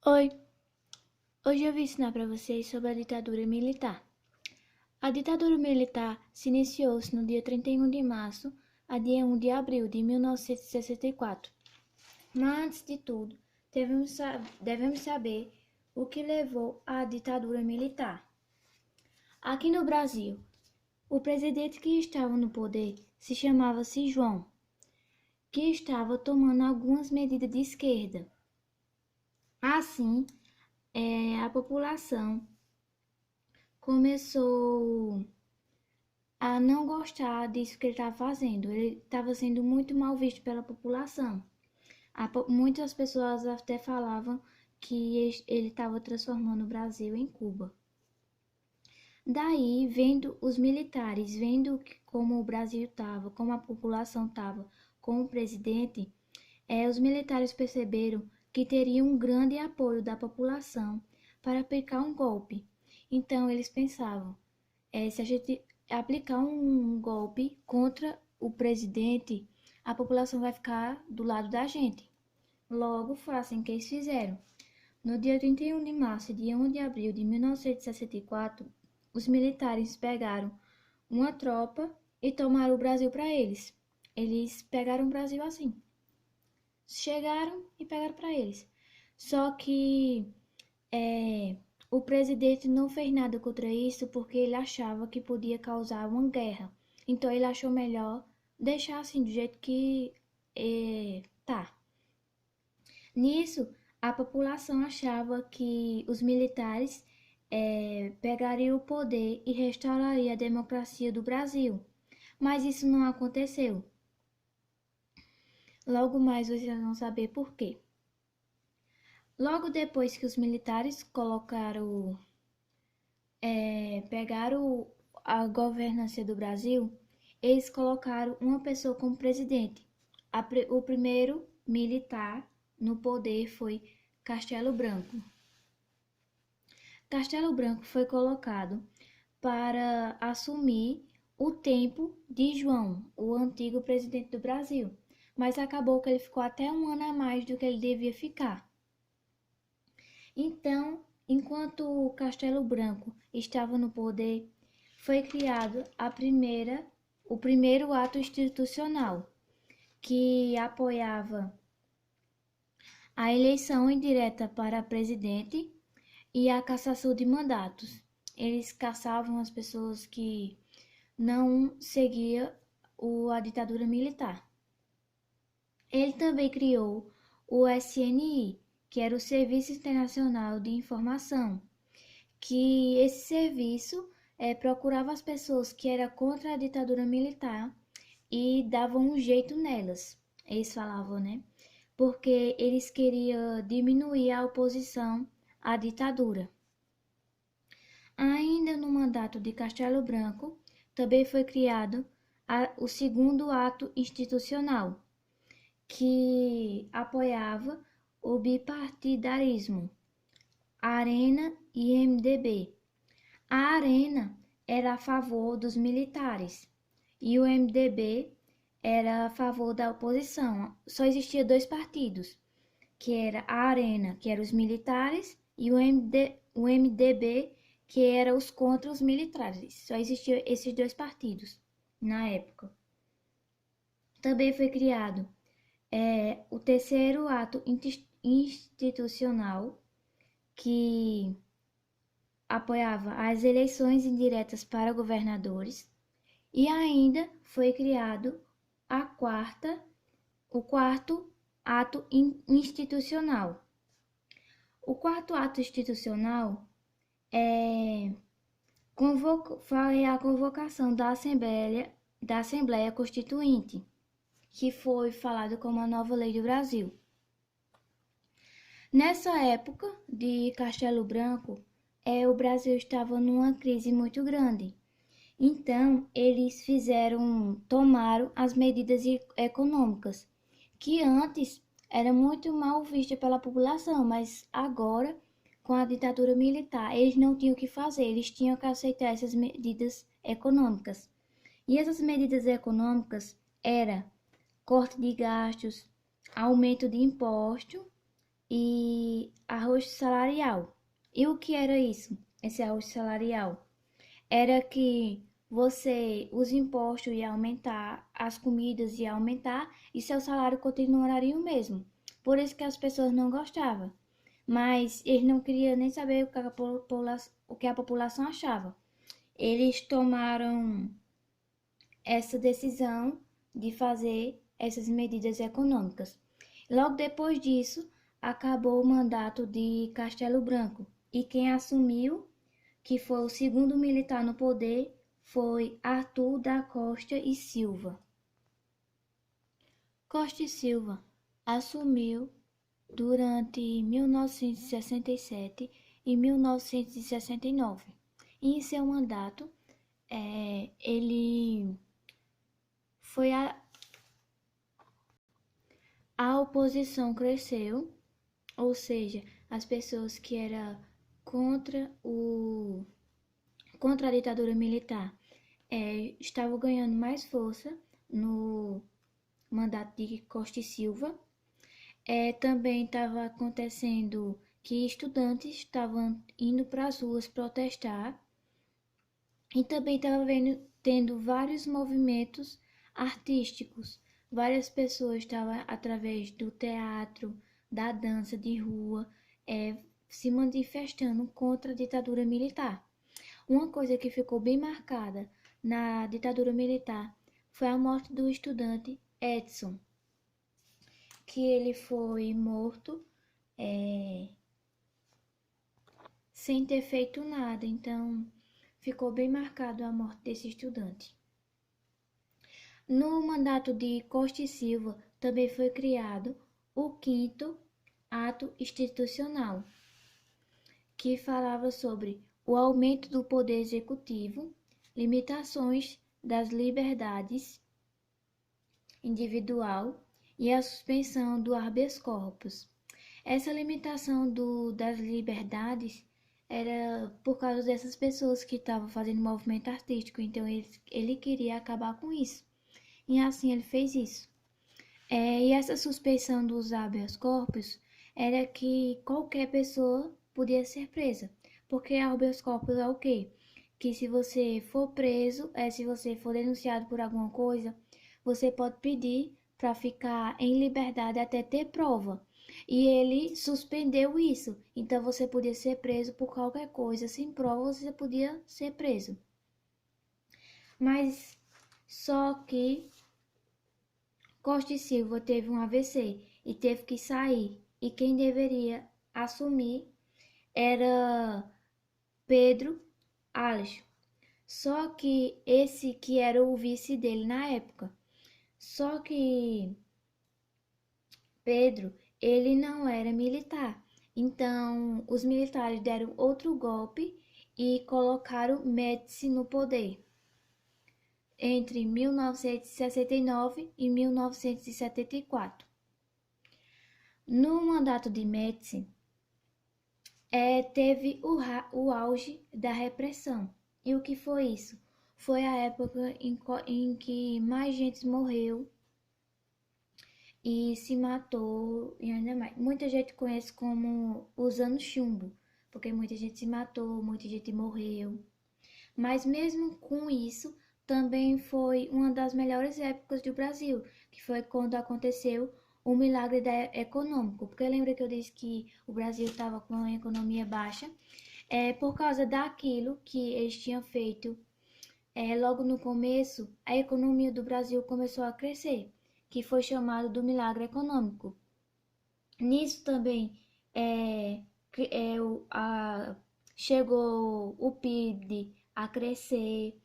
Oi, hoje eu vim ensinar para vocês sobre a ditadura militar. A ditadura militar se iniciou-se no dia 31 de março a dia 1 de abril de 1964. Mas antes de tudo, devemos saber o que levou à ditadura militar. Aqui no Brasil, o presidente que estava no poder se chamava-se João, que estava tomando algumas medidas de esquerda. Assim, a população começou a não gostar disso que ele estava fazendo. Ele estava sendo muito mal visto pela população. Muitas pessoas até falavam que ele estava transformando o Brasil em Cuba. Daí, vendo os militares, vendo como o Brasil estava, como a população estava com o presidente, os militares perceberam que teriam um grande apoio da população para aplicar um golpe. Então, eles pensavam, se a gente aplicar um golpe contra o presidente, a população vai ficar do lado da gente. Logo, foi assim que eles fizeram. No dia 31 de março e dia 1 de abril de 1964, os militares pegaram uma tropa e tomaram o Brasil para eles. Eles pegaram o Brasil assim. Chegaram e pegaram para eles. Só que o presidente não fez nada contra isso porque ele achava que podia causar uma guerra. Então ele achou melhor deixar assim do jeito que tá. Nisso, a população achava que os militares pegariam o poder e restaurariam a democracia do Brasil. Mas isso não aconteceu. Logo mais vocês vão saber por quê. Logo depois que os militares pegaram a governança do Brasil, eles colocaram uma pessoa como presidente. O primeiro militar no poder foi Castelo Branco. Castelo Branco foi colocado para assumir o tempo de João, o antigo presidente do Brasil, mas acabou que ele ficou até um ano a mais do que ele devia ficar. Então, enquanto Castelo Branco estava no poder, foi criado o primeiro ato institucional, que apoiava a eleição indireta para presidente e a cassação de mandatos. Eles cassavam as pessoas que não seguiam a ditadura militar. Ele também criou o SNI, que era o Serviço Internacional de Informação, que esse serviço procurava as pessoas que eram contra a ditadura militar e davam um jeito nelas. Eles falavam, né? Porque eles queriam diminuir a oposição à ditadura. Ainda no mandato de Castelo Branco, também foi criado o segundo ato institucional, que apoiava o bipartidarismo, Arena e MDB. A Arena era a favor dos militares e o MDB era a favor da oposição. Só existia dois partidos, que era a Arena, que eram os militares, e o MDB, que era os contra os militares. Só existiam esses dois partidos na época. Também foi criado o terceiro ato institucional, que apoiava as eleições indiretas para governadores, e ainda foi criado o quarto ato institucional. O quarto ato institucional foi a convocação da Assembleia Constituinte, que foi falado como a nova lei do Brasil. Nessa época de Castelo Branco, o Brasil estava numa crise muito grande. Então, eles tomaram as medidas econômicas, que antes era muito mal vista pela população, mas agora, com a ditadura militar, eles não tinham o que fazer, eles tinham que aceitar essas medidas econômicas. E essas medidas econômicas eram corte de gastos, aumento de imposto e arroz salarial. E o que era isso? Esse arroz salarial era que os impostos iam aumentar, as comidas iam aumentar e seu salário continuaria o mesmo. Por isso que as pessoas não gostavam. Mas eles não queriam nem saber o que a população achava. Eles tomaram essa decisão de fazer essas medidas econômicas. Logo depois disso, acabou o mandato de Castelo Branco e quem assumiu, que foi o segundo militar no poder, foi Arthur da Costa e Silva. Costa e Silva assumiu durante 1967 e 1969. E em seu mandato, ele foi a oposição cresceu, ou seja, as pessoas que eram contra a ditadura militar estavam ganhando mais força no mandato de Costa e Silva. Também estava acontecendo que estudantes estavam indo para as ruas protestar e também estava tendo vários movimentos artísticos. Várias pessoas estavam, através do teatro, da dança de rua, se manifestando contra a ditadura militar. Uma coisa que ficou bem marcada na ditadura militar foi a morte do estudante Edson, que ele foi morto sem ter feito nada, então ficou bem marcado a morte desse estudante. No mandato de Costa e Silva também foi criado o quinto ato institucional, que falava sobre o aumento do poder executivo, limitações das liberdades individual e a suspensão do habeas corpus. Essa limitação das liberdades era por causa dessas pessoas que estavam fazendo movimento artístico, então ele queria acabar com isso. E assim ele fez isso. E essa suspensão dos habeas corpus era que qualquer pessoa podia ser presa. Porque habeas corpus é o quê? Que se você for preso, se você for denunciado por alguma coisa, você pode pedir para ficar em liberdade até ter prova. E ele suspendeu isso. Então você podia ser preso por qualquer coisa. Sem prova, você podia ser preso. Mas só que Costa e Silva teve um AVC e teve que sair. E quem deveria assumir era Pedro Aleixo. Só que esse que era o vice dele na época. Só que Pedro, ele não era militar. Então, os militares deram outro golpe e colocaram Médici no poder entre 1969 e 1974. No mandato de Médici, teve o auge da repressão. E o que foi isso? Foi a época em que mais gente morreu e se matou, e ainda mais. Muita gente conhece como os anos chumbo, porque muita gente se matou, muita gente morreu. Mas mesmo com isso, também foi uma das melhores épocas do Brasil, que foi quando aconteceu o milagre econômico. Porque lembra que eu disse que o Brasil estava com uma economia baixa? Por causa daquilo que eles tinham feito logo no começo, a economia do Brasil começou a crescer, que foi chamado do milagre econômico. Nisso também chegou o PIB a crescer,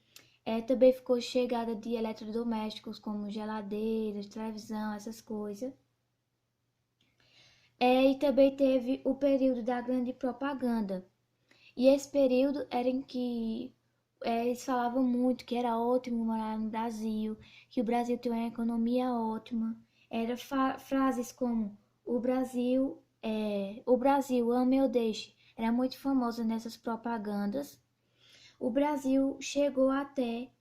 também ficou chegada de eletrodomésticos como geladeiras, televisão, essas coisas. E também teve o período da grande propaganda. E esse período era em que eles falavam muito que era ótimo morar no Brasil, que o Brasil tem uma economia ótima. Era frases como o Brasil ame ou deixe. Era muito famosa nessas propagandas. O Brasil chegou até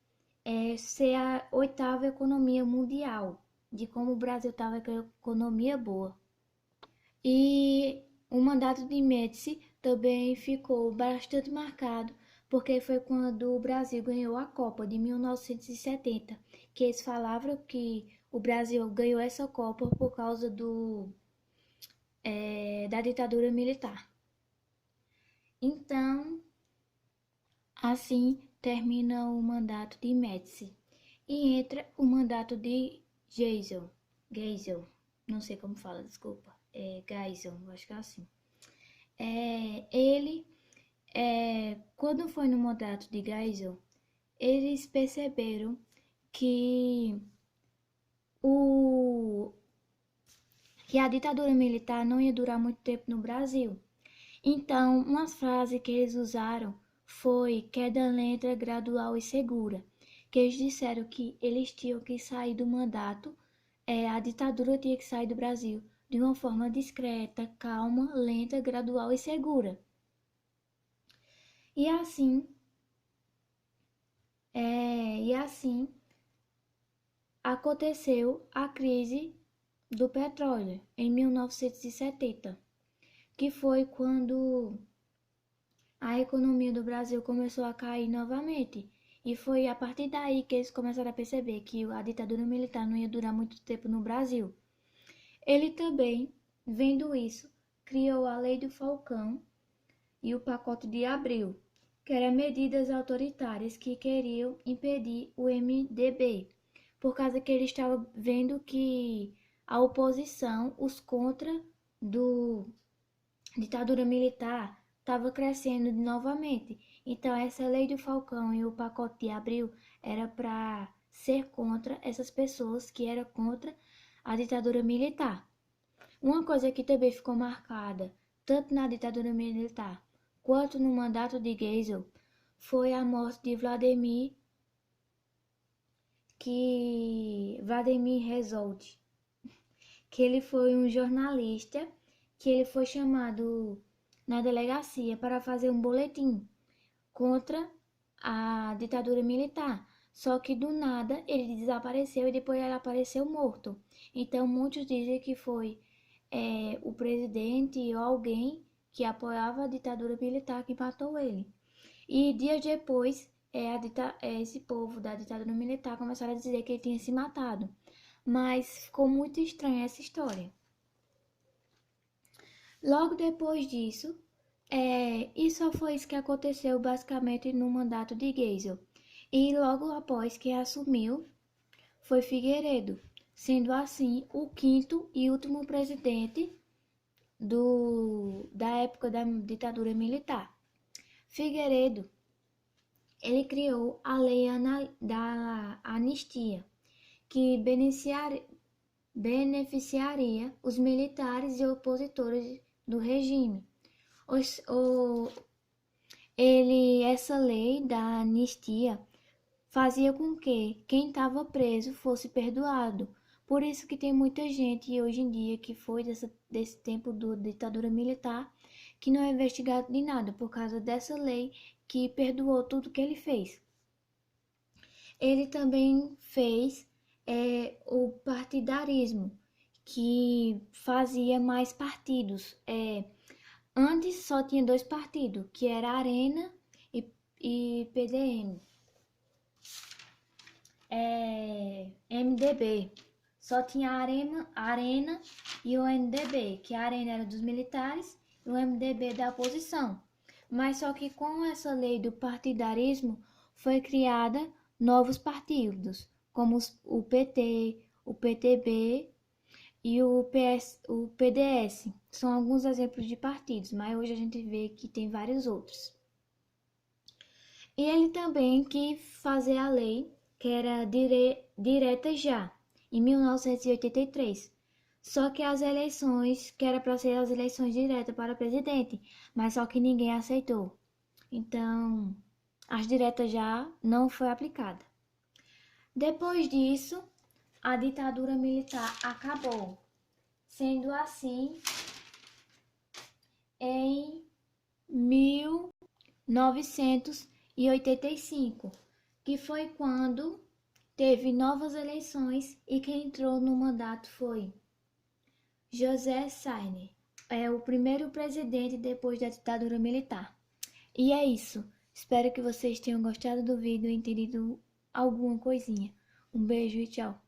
ser a oitava economia mundial, de como o Brasil estava com a economia boa. E o mandato de Médici também ficou bastante marcado, porque foi quando o Brasil ganhou a Copa de 1970, que eles falavam que o Brasil ganhou essa Copa por causa da ditadura militar. Então, assim termina o mandato de Médici e entra o mandato de Geisel, não sei como fala, desculpa, Geisel, acho que é assim. Ele, quando foi no mandato de Geisel, eles perceberam que o que a ditadura militar não ia durar muito tempo no Brasil. Então, uma frase que eles usaram foi queda lenta, gradual e segura, que eles disseram que eles tinham que sair do mandato, a ditadura tinha que sair do Brasil de uma forma discreta, calma, lenta, gradual e segura. E assim, aconteceu a crise do petróleo em 1970, que foi quando a economia do Brasil começou a cair novamente. E foi a partir daí que eles começaram a perceber que a ditadura militar não ia durar muito tempo no Brasil. Ele também, vendo isso, criou a Lei do Falcão e o Pacote de Abril, que eram medidas autoritárias que queriam impedir o MDB, por causa que ele estava vendo que a oposição, os contra do ditadura militar, estava crescendo novamente. Então, essa lei do Falcão e o pacote de Abril era para ser contra essas pessoas que eram contra a ditadura militar. Uma coisa que também ficou marcada, tanto na ditadura militar quanto no mandato de Geisel, foi a morte de Vladimir Herzog, que ele foi um jornalista que ele foi chamado na delegacia para fazer um boletim contra a ditadura militar. Só que do nada ele desapareceu e depois ele apareceu morto. Então muitos dizem que foi o presidente ou alguém que apoiava a ditadura militar que matou ele. E dias depois, esse povo da ditadura militar começaram a dizer que ele tinha se matado. Mas ficou muito estranha essa história. Logo depois disso, isso foi isso que aconteceu basicamente no mandato de Geisel. E logo após que assumiu foi Figueiredo, sendo assim o quinto e último presidente da época da ditadura militar. Figueiredo, ele criou a lei da anistia, que beneficiaria os militares e opositores do regime. Essa lei da anistia fazia com que quem estava preso fosse perdoado. Por isso que tem muita gente hoje em dia que foi desse tempo da ditadura militar que não é investigado de nada por causa dessa lei que perdoou tudo que ele fez. Ele também fez o partidarismo, que fazia mais partidos. Antes só tinha dois partidos, que era Arena e PDM. MDB. Só tinha a Arena e o MDB, que a Arena era dos militares e o MDB da oposição. Mas só que com essa lei do partidarismo foi criada novos partidos, como o PT, o PTB e o PDS. São alguns exemplos de partidos, mas hoje a gente vê que tem vários outros. E ele também quis fazer a lei que era direta já, em 1983. Só que as eleições, que era para ser as eleições diretas para presidente, mas só que ninguém aceitou. Então, as diretas já não foi aplicada. Depois disso, a ditadura militar acabou. Sendo assim, em 1985, que foi quando teve novas eleições e quem entrou no mandato foi José Sarney. é o primeiro presidente depois da ditadura militar. E é isso. Espero que vocês tenham gostado do vídeo e entendido alguma coisinha. Um beijo e tchau.